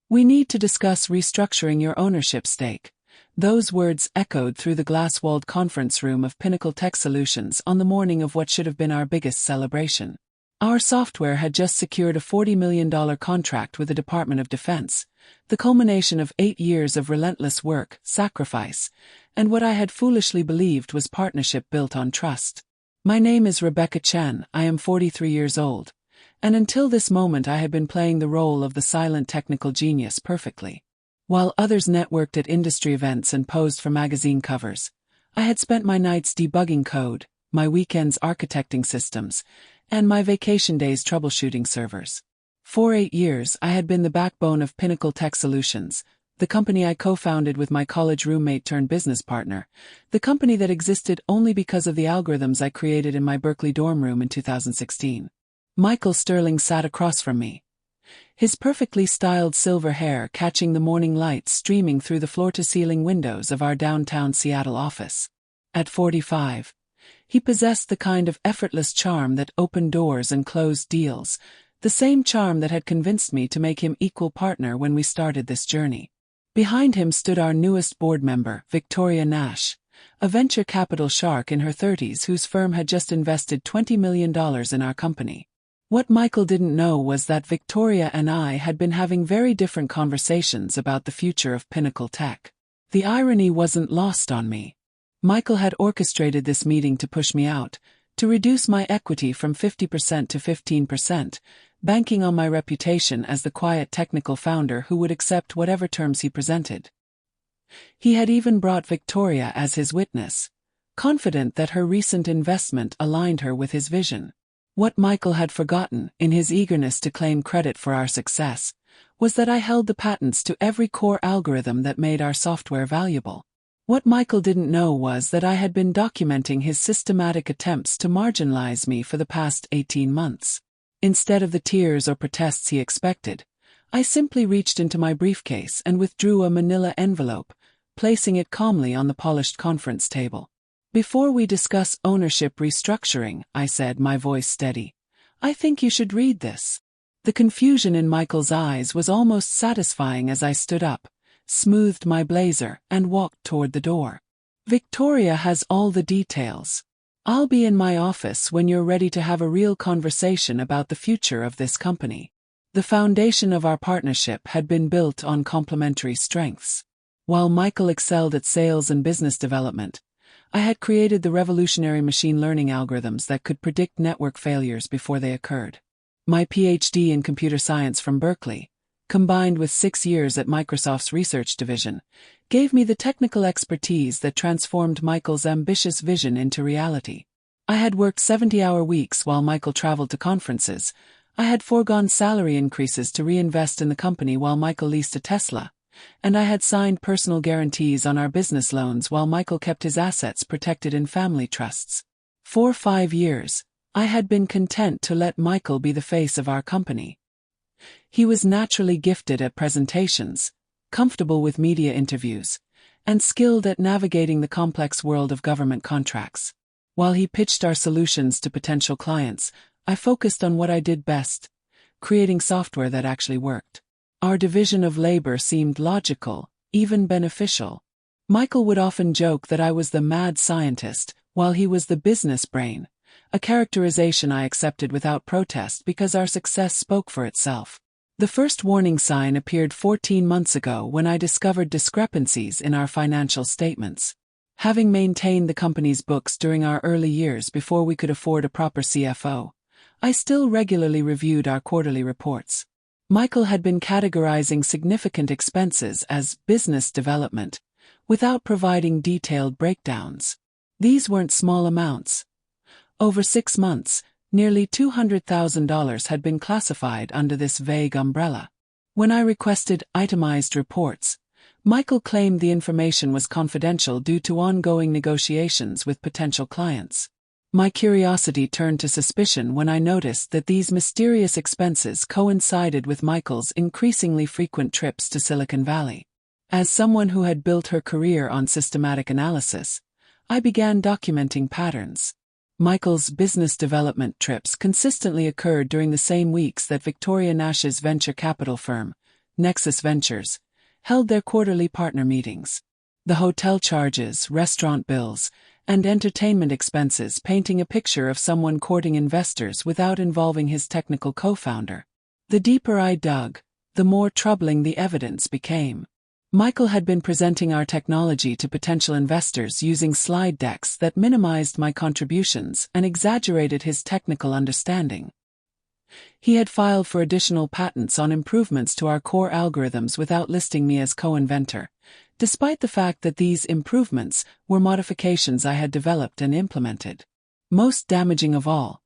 We need to discuss restructuring your ownership stake." Those words echoed through the glass-walled conference room of Pinnacle Tech Solutions on the morning of what should have been our biggest celebration. Our software had just secured a $40 million contract with the Department of Defense, the culmination of 8 years of relentless work, sacrifice, and what I had foolishly believed was partnership built on trust. My name is Rebecca Chen, I am 43 years old, and until this moment I had been playing the role of the silent technical genius perfectly. While others networked at industry events and posed for magazine covers, I had spent my nights debugging code, my weekends architecting systems, and my vacation days troubleshooting servers. For 8 years I had been the backbone of Pinnacle Tech Solutions, the company I co-founded with my college roommate turned business partner, the company that existed only because of the algorithms I created in my Berkeley dorm room in 2016. Michael Sterling sat across from me, his perfectly styled silver hair catching the morning light streaming through the floor-to-ceiling windows of our downtown Seattle office. At 45, he possessed the kind of effortless charm that opened doors and closed deals, the same charm that had convinced me to make him equal partner when we started this journey. Behind him stood our newest board member, Victoria Nash, a venture capital shark in her 30s whose firm had just invested $20 million in our company. What Michael didn't know was that Victoria and I had been having very different conversations about the future of Pinnacle Tech. The irony wasn't lost on me. Michael had orchestrated this meeting to push me out, to reduce my equity from 50% to 15%, banking on my reputation as the quiet technical founder who would accept whatever terms he presented. He had even brought Victoria as his witness, confident that her recent investment aligned her with his vision. What Michael had forgotten, in his eagerness to claim credit for our success, was that I held the patents to every core algorithm that made our software valuable. What Michael didn't know was that I had been documenting his systematic attempts to marginalize me for the past 18 months. Instead of the tears or protests he expected, I simply reached into my briefcase and withdrew a manila envelope, placing it calmly on the polished conference table. "Before we discuss ownership restructuring," I said, my voice steady, "I think you should read this." The confusion in Michael's eyes was almost satisfying as I stood up, smoothed my blazer, and walked toward the door. "Victoria has all the details. I'll be in my office when you're ready to have a real conversation about the future of this company." The foundation of our partnership had been built on complementary strengths. While Michael excelled at sales and business development, I had created the revolutionary machine learning algorithms that could predict network failures before they occurred. My PhD in computer science from Berkeley, combined with 6 years at Microsoft's research division, gave me the technical expertise that transformed Michael's ambitious vision into reality. I had worked 70-hour weeks while Michael traveled to conferences. I had foregone salary increases to reinvest in the company while Michael leased a Tesla, and I had signed personal guarantees on our business loans while Michael kept his assets protected in family trusts. For 5 years, I had been content to let Michael be the face of our company. He was naturally gifted at presentations, comfortable with media interviews, and skilled at navigating the complex world of government contracts. While he pitched our solutions to potential clients, I focused on what I did best, creating software that actually worked. Our division of labor seemed logical, even beneficial. Michael would often joke that I was the mad scientist, while he was the business brain, a characterization I accepted without protest because our success spoke for itself. The first warning sign appeared 14 months ago when I discovered discrepancies in our financial statements. Having maintained the company's books during our early years before we could afford a proper CFO, I still regularly reviewed our quarterly reports. Michael had been categorizing significant expenses as business development, without providing detailed breakdowns. These weren't small amounts. Over 6 months, nearly $200,000 had been classified under this vague umbrella. When I requested itemized reports, Michael claimed the information was confidential due to ongoing negotiations with potential clients. My curiosity turned to suspicion when I noticed that these mysterious expenses coincided with Michael's increasingly frequent trips to Silicon Valley. As someone who had built her career on systematic analysis, I began documenting patterns. Michael's business development trips consistently occurred during the same weeks that Victoria Nash's venture capital firm, Nexus Ventures, held their quarterly partner meetings. The hotel charges, restaurant bills, and entertainment expenses painting a picture of someone courting investors without involving his technical co-founder. The deeper I dug, the more troubling the evidence became. Michael had been presenting our technology to potential investors using slide decks that minimized my contributions and exaggerated his technical understanding. He had filed for additional patents on improvements to our core algorithms without listing me as co-inventor, despite the fact that these improvements were modifications I had developed and implemented. Most damaging of all,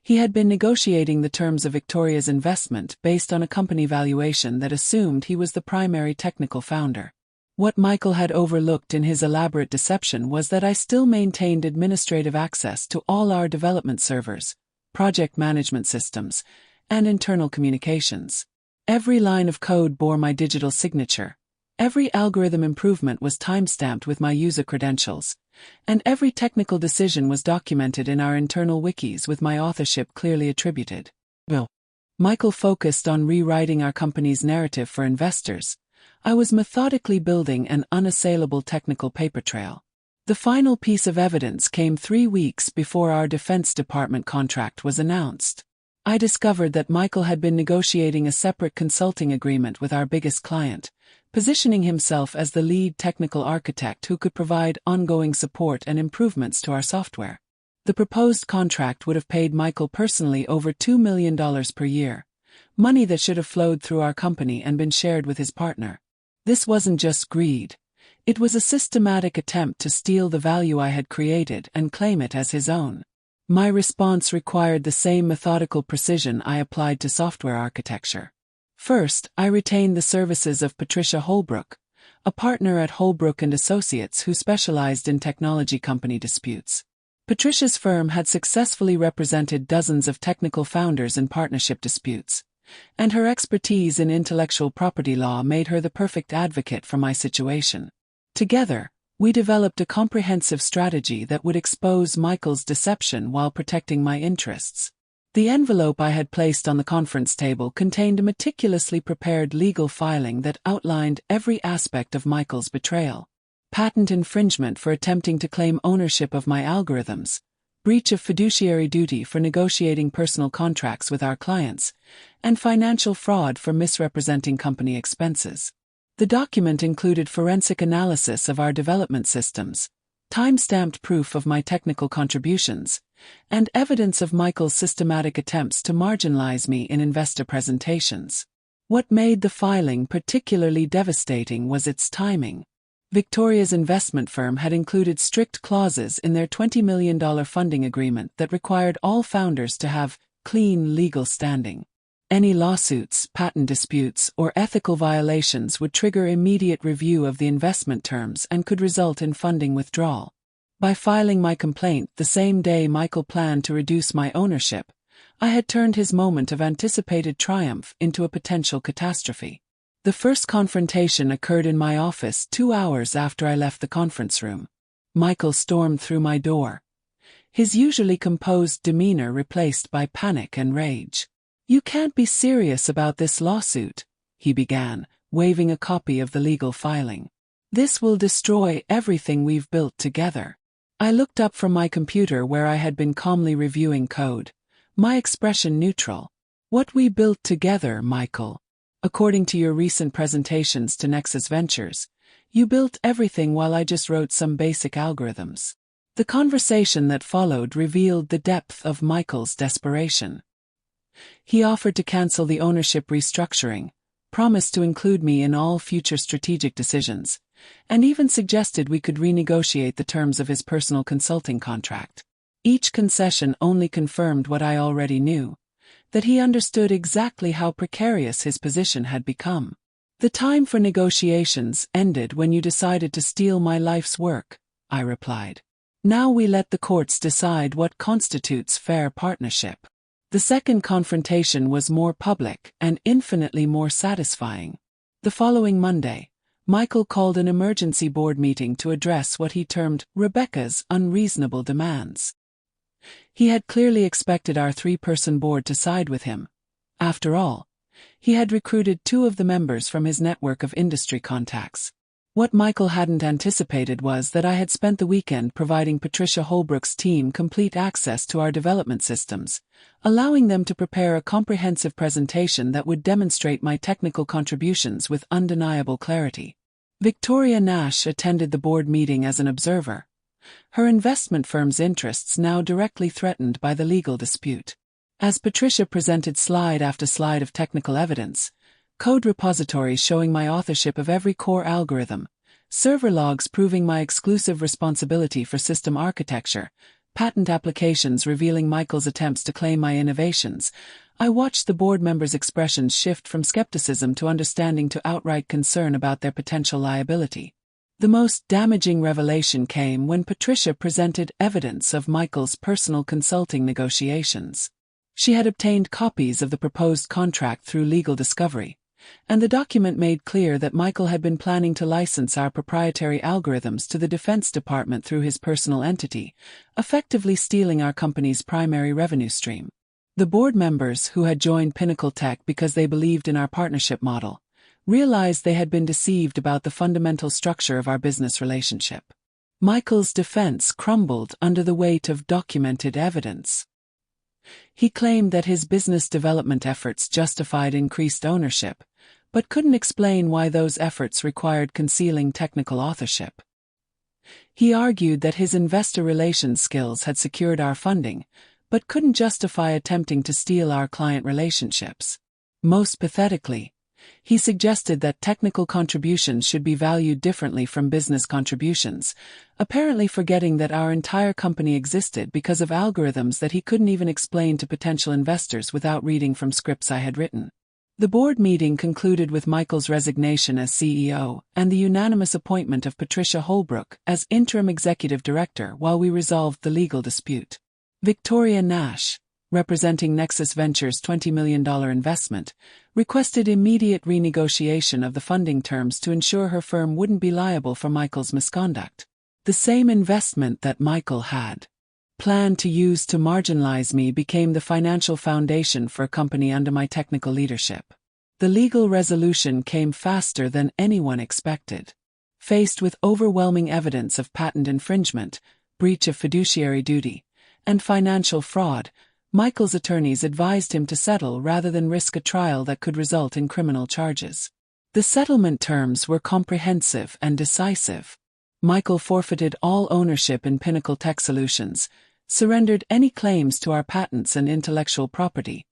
he had been negotiating the terms of Victoria's investment based on a company valuation that assumed he was the primary technical founder. What Michael had overlooked in his elaborate deception was that I still maintained administrative access to all our development servers, project management systems, and internal communications. Every line of code bore my digital signature. Every algorithm improvement was timestamped with my user credentials, and every technical decision was documented in our internal wikis with my authorship clearly attributed. Michael focused on rewriting our company's narrative for investors. I was methodically building an unassailable technical paper trail. The final piece of evidence came 3 weeks before our Defense Department contract was announced. I discovered that Michael had been negotiating a separate consulting agreement with our biggest client, positioning himself as the lead technical architect who could provide ongoing support and improvements to our software. The proposed contract would have paid Michael personally over $2 million per year, money that should have flowed through our company and been shared with his partner. This wasn't just greed. It was a systematic attempt to steal the value I had created and claim it as his own. My response required the same methodical precision I applied to software architecture. First, I retained the services of Patricia Holbrook, a partner at Holbrook & Associates who specialized in technology company disputes. Patricia's firm had successfully represented dozens of technical founders in partnership disputes, and her expertise in intellectual property law made her the perfect advocate for my situation. Together, we developed a comprehensive strategy that would expose Michael's deception while protecting my interests. The envelope I had placed on the conference table contained a meticulously prepared legal filing that outlined every aspect of Michael's betrayal: patent infringement for attempting to claim ownership of my algorithms, breach of fiduciary duty for negotiating personal contracts with our clients, and financial fraud for misrepresenting company expenses. The document included forensic analysis of our development systems, time-stamped proof of my technical contributions, and evidence of Michael's systematic attempts to marginalize me in investor presentations. What made the filing particularly devastating was its timing. Victoria's investment firm had included strict clauses in their $20 million funding agreement that required all founders to have clean legal standing. Any lawsuits, patent disputes, or ethical violations would trigger immediate review of the investment terms and could result in funding withdrawal. By filing my complaint the same day Michael planned to reduce my ownership, I had turned his moment of anticipated triumph into a potential catastrophe. The first confrontation occurred in my office 2 hours after I left the conference room. Michael stormed through my door, his usually composed demeanor replaced by panic and rage. "You can't be serious about this lawsuit," he began, waving a copy of the legal filing. "This will destroy everything we've built together." I looked up from my computer where I had been calmly reviewing code, my expression neutral. "What we built together, Michael. According to your recent presentations to Nexus Ventures, you built everything while I just wrote some basic algorithms." The conversation that followed revealed the depth of Michael's desperation. He offered to cancel the ownership restructuring, promised to include me in all future strategic decisions, and even suggested we could renegotiate the terms of his personal consulting contract. Each concession only confirmed what I already knew, that he understood exactly how precarious his position had become. "The time for negotiations ended when you decided to steal my life's work," I replied. "Now we let the courts decide what constitutes fair partnership." The second confrontation was more public and infinitely more satisfying. The following Monday, Michael called an emergency board meeting to address what he termed Rebecca's unreasonable demands. He had clearly expected our 3-person board to side with him. After all, He had recruited 2 of the members from his network of industry contacts. What Michael hadn't anticipated was that I had spent the weekend providing Patricia Holbrook's team complete access to our development systems, allowing them to prepare a comprehensive presentation that would demonstrate my technical contributions with undeniable clarity. Victoria Nash attended the board meeting as an observer, her investment firm's interests now directly threatened by the legal dispute. As Patricia presented slide after slide of technical evidence, code repositories showing my authorship of every core algorithm, server logs proving my exclusive responsibility for system architecture, patent applications revealing Michael's attempts to claim my innovations, I watched the board members' expressions shift from skepticism to understanding to outright concern about their potential liability. The most damaging revelation came when Patricia presented evidence of Michael's personal consulting negotiations. She had obtained copies of the proposed contract through legal discovery, and the document made clear that Michael had been planning to license our proprietary algorithms to the Defense Department through his personal entity, effectively stealing our company's primary revenue stream. The board members, who had joined Pinnacle Tech because they believed in our partnership model, realized they had been deceived about the fundamental structure of our business relationship. Michael's defense crumbled under the weight of documented evidence. He claimed that his business development efforts justified increased ownership, but couldn't explain why those efforts required concealing technical authorship. He argued that his investor relations skills had secured our funding, but couldn't justify attempting to steal our client relationships. Most pathetically, he suggested that technical contributions should be valued differently from business contributions, apparently forgetting that our entire company existed because of algorithms that he couldn't even explain to potential investors without reading from scripts I had written. The board meeting concluded with Michael's resignation as CEO and the unanimous appointment of Patricia Holbrook as interim executive director while we resolved the legal dispute. Victoria Nash, representing Nexus Ventures' $20 million investment, requested immediate renegotiation of the funding terms to ensure her firm wouldn't be liable for Michael's misconduct. The same investment that Michael had planned to use to marginalize me became the financial foundation for a company under my technical leadership. The legal resolution came faster than anyone expected. Faced with overwhelming evidence of patent infringement, breach of fiduciary duty, and financial fraud, Michael's attorneys advised him to settle rather than risk a trial that could result in criminal charges. The settlement terms were comprehensive and decisive. Michael forfeited all ownership in Pinnacle Tech Solutions, surrendered any claims to our patents and intellectual property,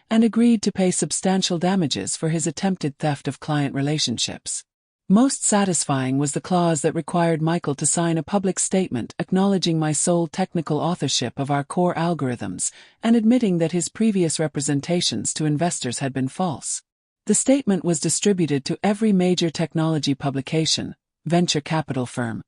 and agreed to pay substantial damages for his attempted theft of client relationships. Most satisfying was the clause that required Michael to sign a public statement acknowledging my sole technical authorship of our core algorithms and admitting that his previous representations to investors had been false. The statement was distributed to every major technology publication, venture capital firm,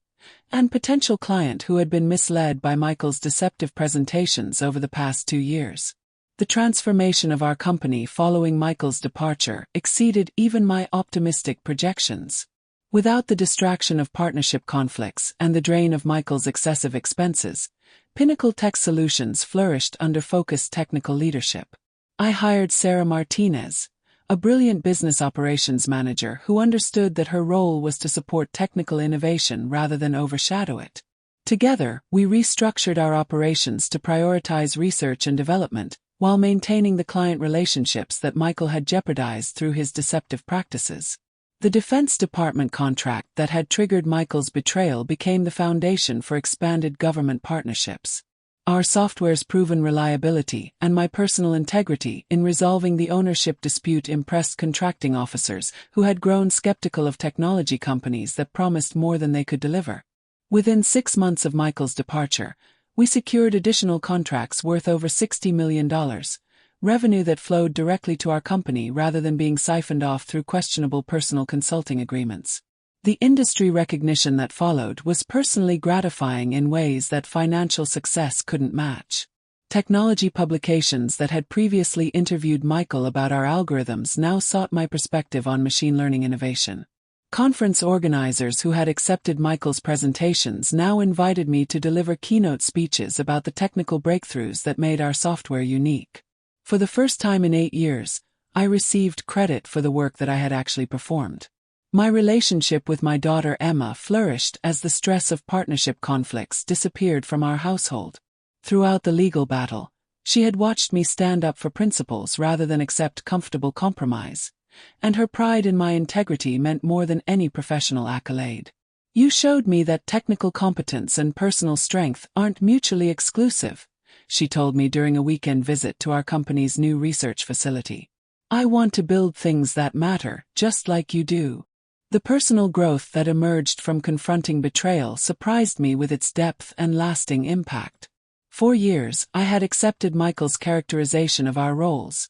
and potential client who had been misled by Michael's deceptive presentations over the past 2 years. The transformation of our company following Michael's departure exceeded even my optimistic projections. Without the distraction of partnership conflicts and the drain of Michael's excessive expenses, Pinnacle Tech Solutions flourished under focused technical leadership. I hired Sarah Martinez, a brilliant business operations manager who understood that her role was to support technical innovation rather than overshadow it. Together, we restructured our operations to prioritize research and development, while maintaining the client relationships that Michael had jeopardized through his deceptive practices. The Defense Department contract that had triggered Michael's betrayal became the foundation for expanded government partnerships. Our software's proven reliability and my personal integrity in resolving the ownership dispute impressed contracting officers who had grown skeptical of technology companies that promised more than they could deliver. Within 6 months of Michael's departure, we secured additional contracts worth over $60 million, revenue that flowed directly to our company rather than being siphoned off through questionable personal consulting agreements. The industry recognition that followed was personally gratifying in ways that financial success couldn't match. Technology publications that had previously interviewed Michael about our algorithms now sought my perspective on machine learning innovation. Conference organizers who had accepted Michael's presentations now invited me to deliver keynote speeches about the technical breakthroughs that made our software unique. For the first time in 8 years, I received credit for the work that I had actually performed. My relationship with my daughter Emma flourished as the stress of partnership conflicts disappeared from our household. Throughout the legal battle, she had watched me stand up for principles rather than accept comfortable compromise, and her pride in my integrity meant more than any professional accolade. "You showed me that technical competence and personal strength aren't mutually exclusive," she told me during a weekend visit to our company's new research facility. "I want to build things that matter, just like you do." The personal growth that emerged from confronting betrayal surprised me with its depth and lasting impact. For years, I had accepted Michael's characterization of our roles: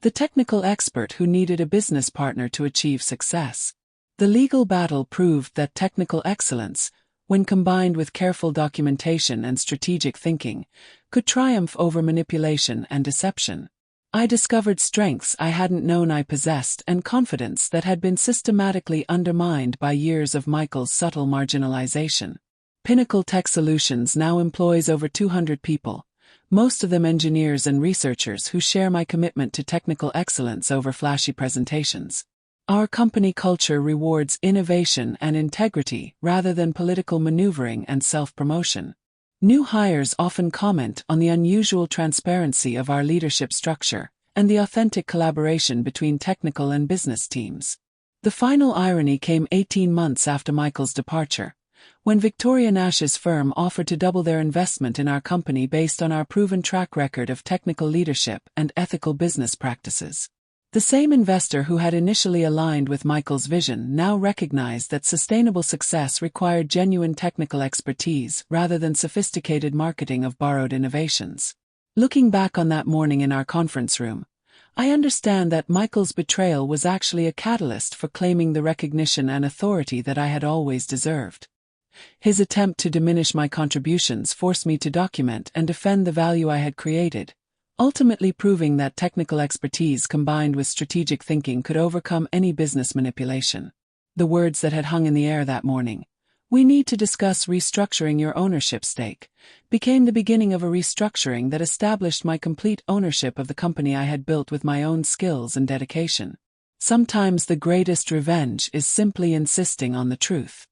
the technical expert who needed a business partner to achieve success. The legal battle proved that technical excellence, when combined with careful documentation and strategic thinking, could triumph over manipulation and deception. I discovered strengths I hadn't known I possessed and confidence that had been systematically undermined by years of Michael's subtle marginalization. Pinnacle Tech Solutions now employs over 200 people, most of them engineers and researchers who share my commitment to technical excellence over flashy presentations. Our company culture rewards innovation and integrity rather than political maneuvering and self-promotion. New hires often comment on the unusual transparency of our leadership structure and the authentic collaboration between technical and business teams. The final irony came 18 months after Michael's departure, when Victoria Nash's firm offered to double their investment in our company based on our proven track record of technical leadership and ethical business practices. The same investor who had initially aligned with Michael's vision now recognized that sustainable success required genuine technical expertise rather than sophisticated marketing of borrowed innovations. Looking back on that morning in our conference room, I understand that Michael's betrayal was actually a catalyst for claiming the recognition and authority that I had always deserved. His attempt to diminish my contributions forced me to document and defend the value I had created, ultimately proving that technical expertise combined with strategic thinking could overcome any business manipulation. The words that had hung in the air that morning, "We need to discuss restructuring your ownership stake," became the beginning of a restructuring that established my complete ownership of the company I had built with my own skills and dedication. Sometimes the greatest revenge is simply insisting on the truth.